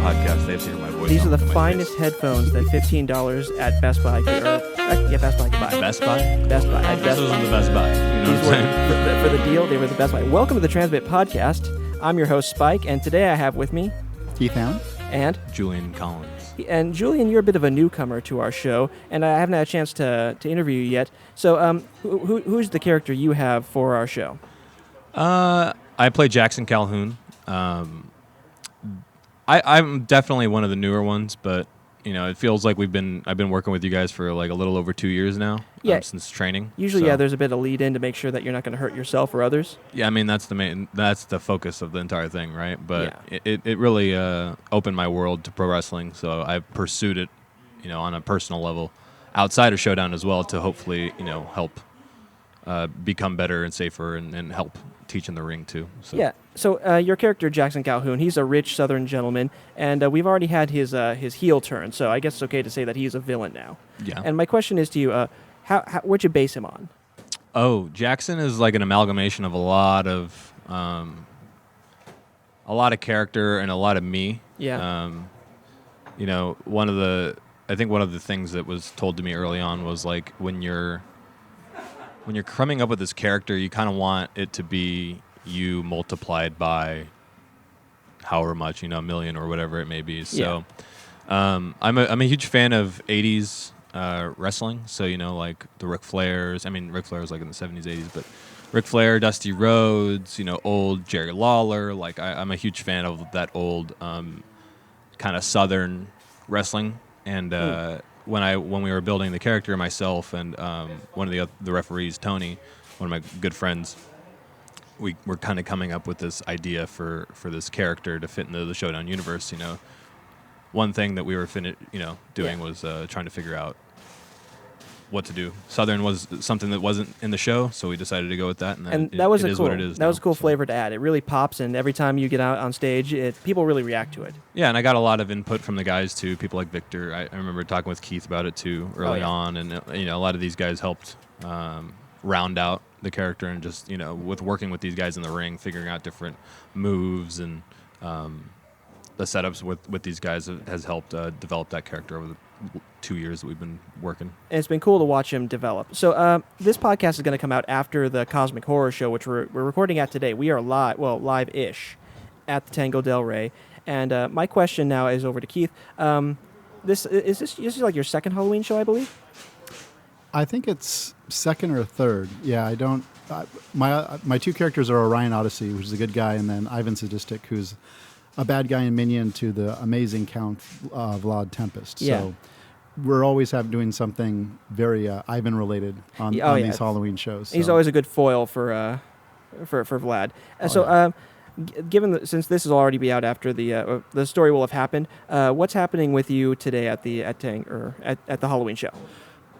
podcast. They have to hear my voice. These are the finest headphones that $15 at Best Buy could, Best Buy could buy. Best Buy? Best Buy. This wasn't the Best Buy. You know what I'm saying? For the deal, they were the Best Buy. Welcome to the Transmit Podcast. I'm your host, Spike, and today I have with me Keith Hammond and Julian Collins. And Julian, you're a bit of a newcomer to our show, and I haven't had a chance to interview you yet. So, who's the character you have for our show? I play Jackson Calhoun. I'm definitely one of the newer ones, but you know, it feels like I've been working with you guys for like a little over 2 years now. Yeah. Since training. Usually, there's a bit of lead in to make sure that you're not going to hurt yourself or others. Yeah, I mean that's the focus of the entire thing, right? But it really opened my world to pro wrestling, so I pursued it, you know, on a personal level, outside of Showdown as well, to hopefully, you know, help become better and safer and help teach in the ring too. So. Yeah. So your character Jackson Calhoun, he's a rich Southern gentleman, and we've already had his heel turn. So I guess it's okay to say that he's a villain now. Yeah. And my question is to you, what'd you base him on? Oh, Jackson is like an amalgamation of a lot of character and a lot of me. Yeah. You know, I think one of the things that was told to me early on was like when you're coming up with this character, you kind of want it to be you multiplied by however much, you know, a million or whatever it may be. So I'm a huge fan of 80s wrestling. So, you know, like the Ric Flairs. I mean, Ric Flair was like in the 70s, 80s, but Ric Flair, Dusty Rhodes, you know, old Jerry Lawler. Like I'm a huge fan of that old kind of Southern wrestling. And when we were building the character, myself and one of the referees, Tony, one of my good friends, we were kind of coming up with this idea for this character to fit into the Showdown universe. You know, one thing that we were doing was trying to figure out what to do. Southern was something that wasn't in the show, so we decided to go with that. And that was it is what it is. That was a cool flavor to add. It really pops, and every time you get out on stage, people really react to it. Yeah, and I got a lot of input from the guys too. People like Victor. I remember talking with Keith about it too early on, and you know, a lot of these guys helped round out the character, and just, you know, with working with these guys in the ring, figuring out different moves and the setups with these guys has helped develop that character over the 2 years that we've been working. And it's been cool to watch him develop. So this podcast is going to come out after the Cosmic Horror Show, which we're recording at today. We are live-ish at the Tango Del Rey. And my question now is over to Keith. This is like your second Halloween show, I believe? I think it's second or third. Yeah, I don't. My two characters are Orion Odyssey, which is a good guy, and then Ivan Sadistic, who's a bad guy and minion to the amazing Count Vlad Tempest. Yeah. So we're always doing something very Ivan related on these Halloween shows. So. He's always a good foil for Vlad. Since this will already be out after the story will have happened, what's happening with you today at the Halloween show?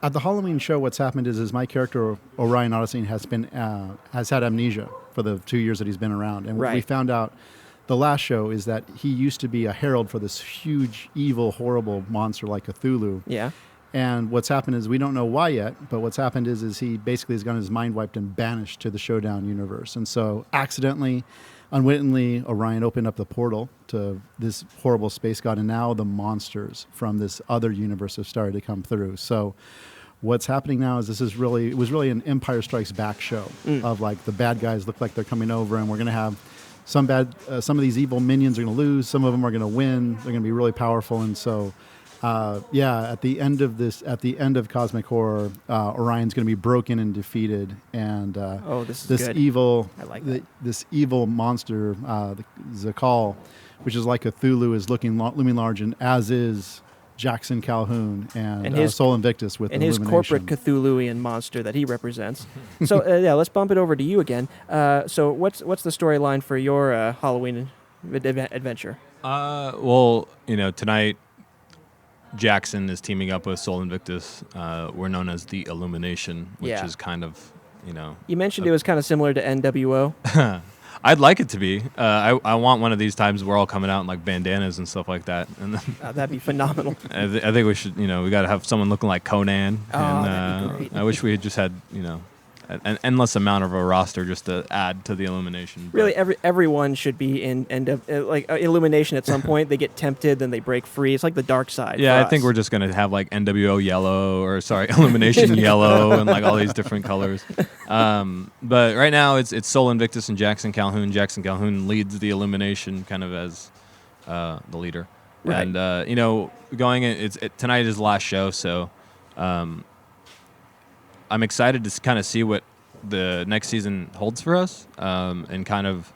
At the Halloween show, what's happened is my character Orion Odyssey has had amnesia for the 2 years that he's been around, and we found out the last show is that he used to be a herald for this huge, evil, horrible monster like Cthulhu. Yeah. And what's happened is we don't know why yet, but what's happened is he basically has gotten his mind wiped and banished to the Showdown universe, and so accidentally, unwittingly, Orion opened up the portal to this horrible space god, and now the monsters from this other universe have started to come through. So what's happening now is it was really an Empire Strikes Back show of like the bad guys look like they're coming over, and we're going to have some of these evil minions are going to lose, some of them are going to win, they're going to be really powerful, and so at the end of Cosmic Horror, Orion's going to be broken and defeated, and this is good. This evil monster, the Zakal, which is like Cthulhu, is looming large, and as is Jackson Calhoun and his Sol Invictus with and his corporate Cthulhuian monster that he represents. So let's bump it over to you again. So what's the storyline for your Halloween adventure? Well, you know, tonight Jackson is teaming up with Sol Invictus. We're known as the Illumination, which is kind of, you know. You mentioned it was kind of similar to NWO. I'd like it to be. I want one of these times we're all coming out in like bandanas and stuff like that. And that'd be phenomenal. I think we should, you know, we got to have someone looking like Conan. Oh, that'd be great. I wish we had just had, you know, an endless amount of a roster just to add to the Illumination. Really, everyone should be in Illumination at some point. They get tempted, then they break free. It's like the dark side. Yeah, for I think us. we're just gonna have like NWO yellow, or sorry, Illumination yellow, and like all these different colors. But right now it's Sol Invictus and Jackson Calhoun. Jackson Calhoun leads the Illumination kind of as the leader. Right. And going in, tonight is the last show, so I'm excited to kind of see what the next season holds for us, and kind of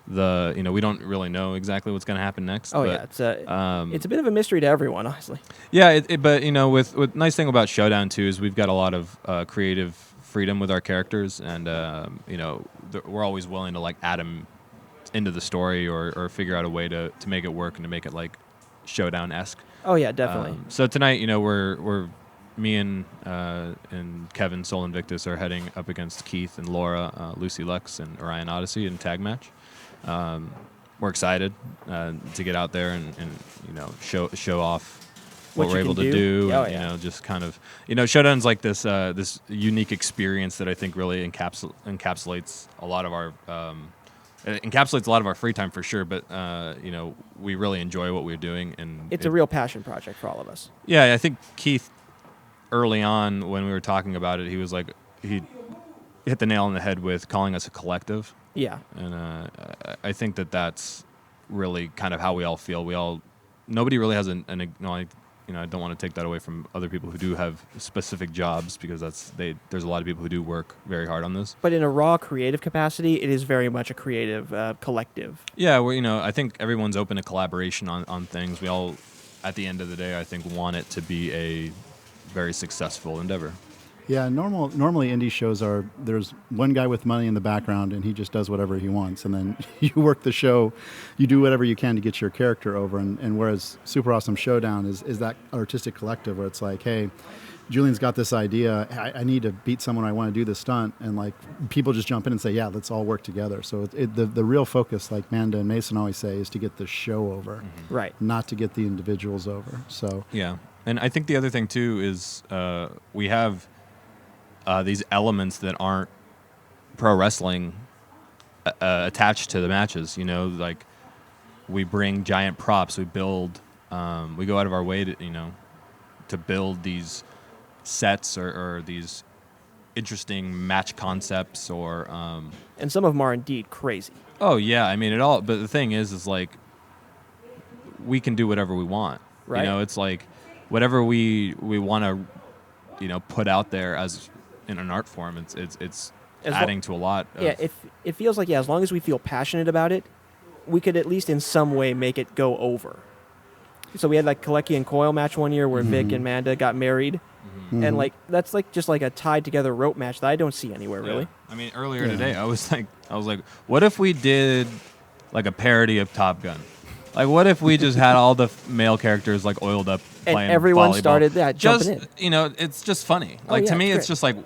we don't really know exactly what's going to happen next. Oh but, yeah, it's a bit of a mystery to everyone, honestly. Yeah, but with nice thing about Showdown too is we've got a lot of creative freedom with our characters, and we're always willing to like add them into the story or figure out a way to make it work and to make it like Showdown-esque. Oh yeah, definitely. So tonight, we're me and Kevin Sol Invictus are heading up against Keith and Laura, Lucy Lex, and Orion Odyssey in tag match. We're excited to get out there and show off what we're able to do. Oh, and, just kind of Showdown's like this this unique experience that I think really encapsulates a lot of our free time for sure. But we really enjoy what we're doing, and it's a real passion project for all of us. Yeah, I think Keith, early on when we were talking about it, he was like, he hit the nail on the head with calling us a collective. Yeah. And I think that's really kind of how we all feel. Nobody really has I don't want to take that away from other people who do have specific jobs, because there's a lot of people who do work very hard on this. But in a raw creative capacity, it is very much a creative collective. Yeah, I think everyone's open to collaboration on things. We all, at the end of the day, I think want it to be a very successful endeavor. Yeah, normally indie shows there's one guy with money in the background and he just does whatever he wants, and then you work the show, you do whatever you can to get your character over, and whereas Super Awesome Showdown is that artistic collective where it's like, hey, Julian's got this idea, I need to beat someone, I want to do this stunt, and like people just jump in and say, yeah, let's all work together. So the real focus, like Manda and Mason always say, is to get the show over, mm-hmm. Right? Not to get the individuals over. So yeah, and I think the other thing too is we have these elements that aren't pro wrestling attached to the matches. Like we bring giant props, we build, we go out of our way to build these sets or these interesting match concepts or and some of them are indeed crazy. Oh yeah, I mean it all. But the thing is like we can do whatever we want. Right. It's like whatever we want to put out there as in an art form. It's adding to a lot. Yeah, it feels like as long as we feel passionate about it, we could at least in some way make it go over. So we had like Kalecki and Coil match one year where Vic and Manda got married. Mm-hmm. And like that's like just like a tied together rope match that I don't see anywhere really. I mean, earlier today I was like, what if we did like a parody of Top Gun? Like, what if we just had all the male characters like oiled up and playing everyone volleyball? Started that jumping in. It's just funny. Like to me, it's just like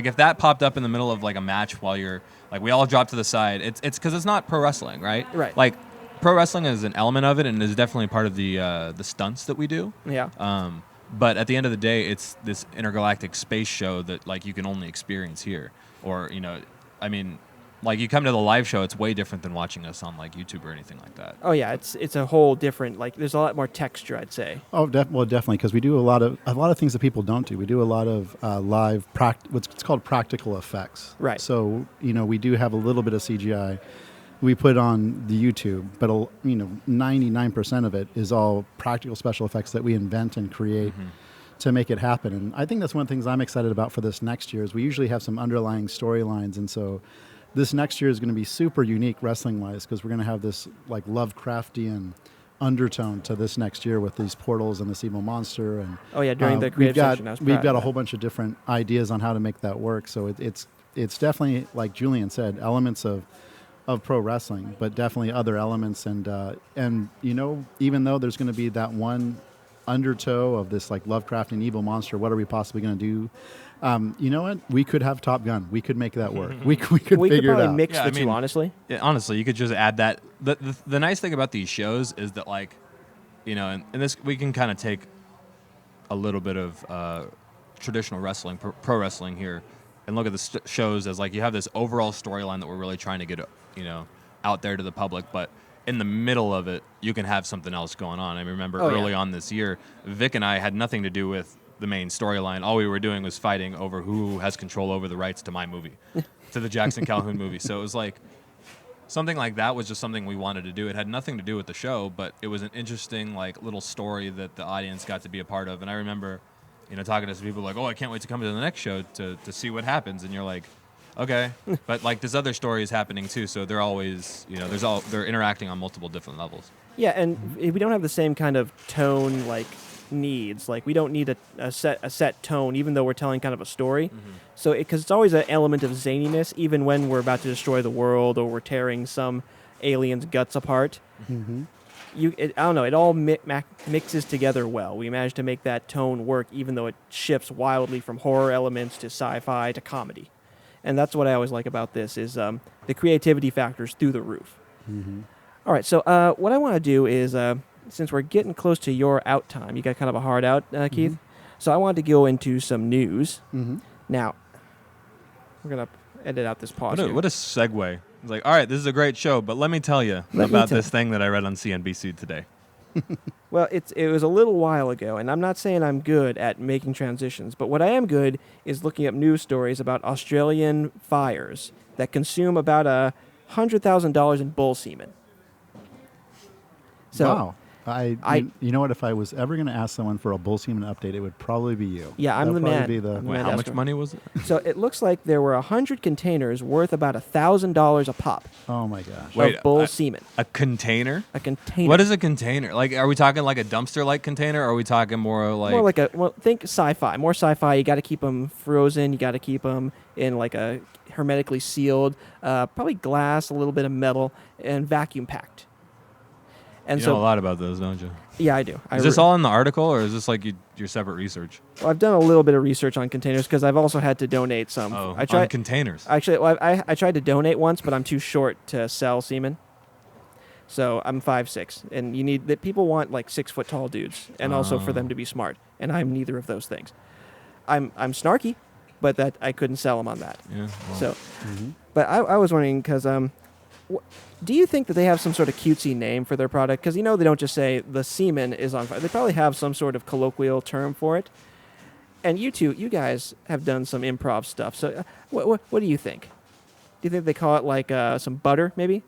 if that popped up in the middle of like a match while you're like we all drop to the side. It's because it's not pro wrestling, right? Right. Like pro wrestling is an element of it and is definitely part of the stunts that we do. Yeah. But at the end of the day, it's this intergalactic space show that like you can only experience here. Or I mean, like you come to the live show, it's way different than watching us on like YouTube or anything like that. Oh yeah, it's a whole different like. There's a lot more texture, I'd say. Oh, well, definitely, because we do a lot of things that people don't do. We do a lot of live what's called practical effects. Right. So we do have a little bit of CGI. We put on the YouTube, but 99% of it is all practical special effects that we invent and create to make it happen. And I think that's one of the things I'm excited about for this next year. Is we usually have some underlying storylines, and so. This next year is going to be super unique wrestling-wise because we're going to have this like Lovecraftian undertone to this next year with these portals and this evil monster. And during the creative section, we've got a whole bunch of different ideas on how to make that work. So it's definitely, like Julian said, elements of pro wrestling, but definitely other elements. And even though there's going to be that one undertow of this like Lovecraftian evil monster, what are we possibly going to do? You know what? We could have Top Gun. We could make that work. We could figure it out. Mix the two, honestly. Yeah, honestly, you could just add that. The nice thing about these shows is that, like, and this we can kind of take a little bit of traditional wrestling, pro wrestling here, and look at the shows as like you have this overall storyline that we're really trying to get, out there to the public, but in the middle of it, you can have something else going on. I remember early on this year, Vic and I had nothing to do with the main storyline. All we were doing was fighting over who has control over the rights to my movie, to the Jackson Calhoun movie. So it was like something like that was just something we wanted to do. It had nothing to do with the show, but it was an interesting like little story that the audience got to be a part of. And I remember, talking to some people like, oh, I can't wait to come to the next show to see what happens. And you're like, okay, but like this other story is happening too. So they're always, they're interacting on multiple different levels. Yeah, and we don't have the same kind of tone like needs. Like we don't need a set tone, even though we're telling kind of a story. So because it's always an element of zaniness, even when we're about to destroy the world or we're tearing some alien's guts apart. I don't know. It all mixes together well. We managed to make that tone work, even though it shifts wildly from horror elements to sci-fi to comedy. And that's what I always like about this is the creativity factors through the roof. All right, so what I want to do is, since we're getting close to your out time, you got kind of a hard out, Keith. So I wanted to go into some news. Now, we're going to edit out this pause here. What a segue. It's like, all right, this is a great show, but let me tell you about this thing that I read on CNBC today. Well, it was a little while ago, and I'm not saying I'm good at making transitions, but what I am good is looking up news stories about Australian fires that consume about $100,000 in bull semen. So, wow. You know what? If I was ever going to ask someone for a bull semen update, it would probably be you. Yeah, I'm the man. Wait, how much money was it? So it looks like there were 100 containers worth about $1,000 a pop. Oh my gosh! Of bull semen. A container? A container. What is a container? Like, are we talking like a dumpster-like container, or are we talking more like? Think sci-fi. More sci-fi. You got to keep them frozen. You got to keep them in like a hermetically sealed, probably glass, a little bit of metal, and vacuum packed. And you know a lot about those, don't you? Yeah, I do. Is this all in the article, or is this like your separate research? Well, I've done a little bit of research on containers because I've also had to donate some. Oh, on containers. Actually, I tried to donate once, but I'm too short to sell semen. So I'm 5'6", and people want like 6 foot tall dudes, and also for them to be smart. And I'm neither of those things. I'm snarky, but that I couldn't sell them on that. Yeah. Well. So, but I was wondering because do you think that they have some sort of cutesy name for their product? Because they don't just say the semen is on fire. They probably have some sort of colloquial term for it. And you guys have done some improv stuff. So what do you think? Do you think they call it like some butter, maybe?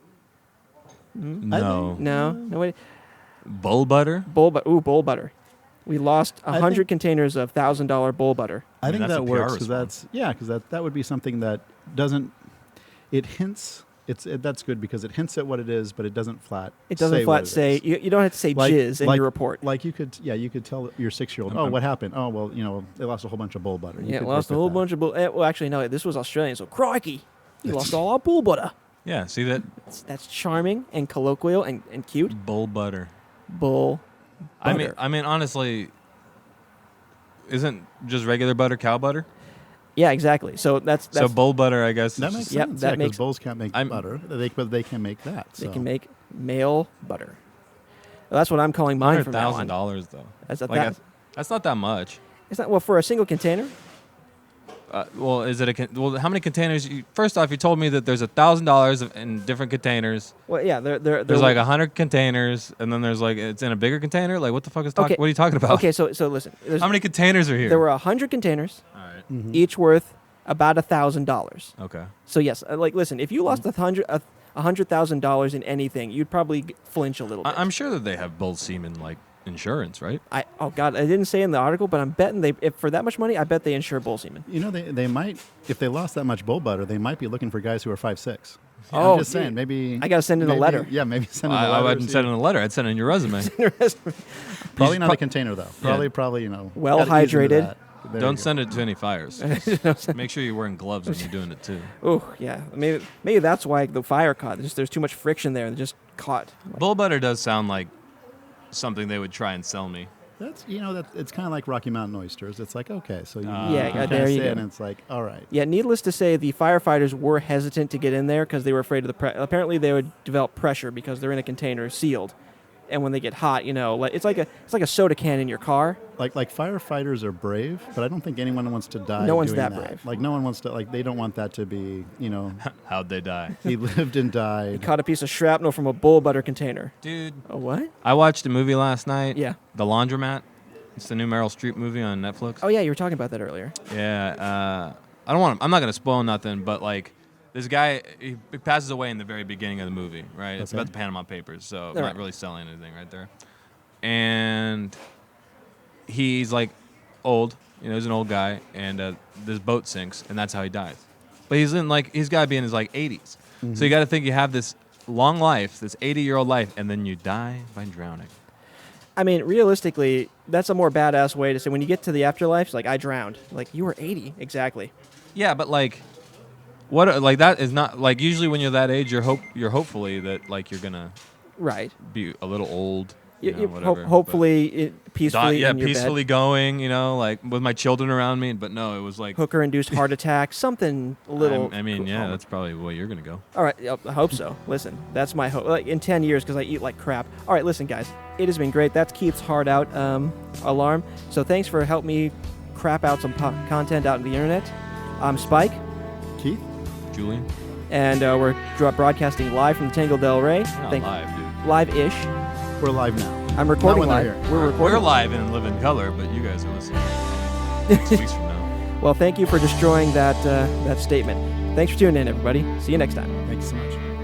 No. No. Wait. Bull butter? Bull butter. We lost 100 containers of $1,000 bull butter. I think that works because that would be something that doesn't. It hints. That's good because it hints at what it is, but it doesn't flat. It doesn't flat say. You don't have to say jizz in your report. Like you could tell your 6-year-old. Oh, what happened? Oh, well, they lost a whole bunch of bull butter. Yeah, lost a whole bunch of bull. Well, actually, no. This was Australian, so crikey, you lost all our bull butter. Yeah, see that? That's charming and colloquial and cute. Bull butter. Bull butter. I mean, honestly, isn't just regular butter cow butter? Yeah, exactly. So that's bull butter, I guess. That makes sense. Yep, that makes bulls can't make butter. They can make that. They can make male butter. Well, that's what I'm calling mine from now on. $1,000 though. That's not that much. It's not for a single container. Well, is it how many containers? First off, you told me that there's $1,000 in different containers. Well, yeah, there's like 100 containers, and then there's like it's in a bigger container. Like, what the fuck is talking? What are you talking about? Okay, so listen. How many containers are here? There were 100 containers. All right. Each worth about $1,000. Okay. So yes, listen, if you lost $100,000 in anything, you'd probably flinch a little bit. I'm sure that they have bull semen like insurance, right? Oh God, I didn't say in the article, but I'm betting if for that much money, I bet they insure bull semen. They might, if they lost that much bull butter, they might be looking for guys who are 5'6". Oh, I'm just saying, maybe I gotta send in a letter. Yeah, maybe send in a letter. I wouldn't send in a letter. I'd send in your resume. Probably not a container though. Probably well hydrated. Don't send it to any fires. Make sure you're wearing gloves when you're doing it too. Oh yeah, maybe that's why the fire caught. There's too much friction there and just caught. Bull butter does sound like something they would try and sell me. That's it's kind of like Rocky Mountain oysters. It's like okay, so there you go. And it's like all right. Yeah, needless to say, the firefighters were hesitant to get in there because they were afraid of apparently they would develop pressure because they're in a container sealed, and when they get hot, like it's like a soda can in your car. Like firefighters are brave, but I don't think anyone wants to die. No one's doing that brave. Like no one wants to. Like they don't want that to be. How'd they die? He lived and He died. caught a piece of shrapnel from a bull butter container. Dude, A what? I watched a movie last night. Yeah. The Laundromat. It's the new Meryl Streep movie on Netflix. Oh yeah, you were talking about that earlier. Yeah. I'm not gonna spoil nothing, but like this guy, he passes away in the very beginning of the movie, right? It's Okay. about the Panama Papers, so I'm All not right. really selling anything right there. And he's like old, he's an old guy, and this boat sinks, and that's how he dies. But he's got to be in his like 80s. So you got to think you have this long life, this 80-year-old life, and then you die by drowning. I mean, realistically, that's a more badass way to say when you get to the afterlife, it's like I drowned. Like you were 80 exactly. Yeah, but like, what like that is not like usually when you're that age, you're hopefully that like you're gonna Right. be a little old, You, whatever. hopefully peacefully in your peacefully bed. going, like with my children around me. But no, it was like Hooker-induced heart attack, something a little. I mean, yeah, calmer. that's probably the way you're gonna go. All right, I hope so. Listen, that's my hope. Like in 10 years, because I eat like crap. All right, listen, guys, it has been great. That's Keith's Heart Out alarm. So thanks for helping me crap out some content out on the internet. I'm Spike, Keith. Julian, and we're broadcasting live from Tango Del Rey. not live, dude. Live-ish. We're live now. I'm recording Not when they're live. here. We're recording. We're live in living color, but you guys are listening 6 weeks from now. Well, thank you for destroying that statement. Thanks for tuning in, everybody. See you next time. Thanks so much.